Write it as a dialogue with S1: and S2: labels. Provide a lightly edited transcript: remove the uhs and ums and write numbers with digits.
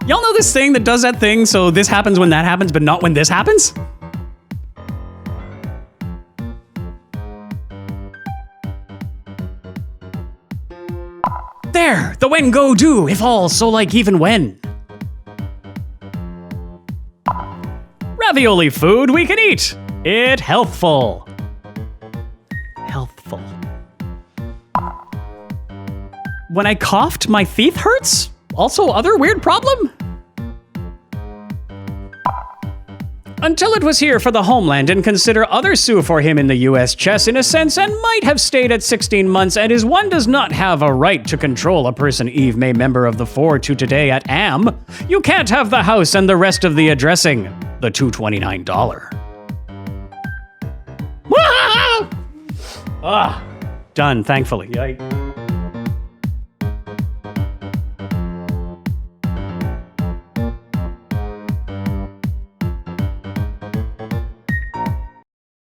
S1: Y'all know this thing that does that thing, so this happens when that happens, but not when this happens? There! The when go do, if all, so like even when. Ravioli food we can eat. It healthful. Healthful. When I coughed, my teeth hurts? Also other weird problem? Until it was here for the homeland and consider other sue for him in the US chess in a sense and might have stayed at 16 months and is one does not have a right to control a person Eve May member of the 4 to today at Am. You can't have the house and the rest of the addressing. The $229. Done, thankfully.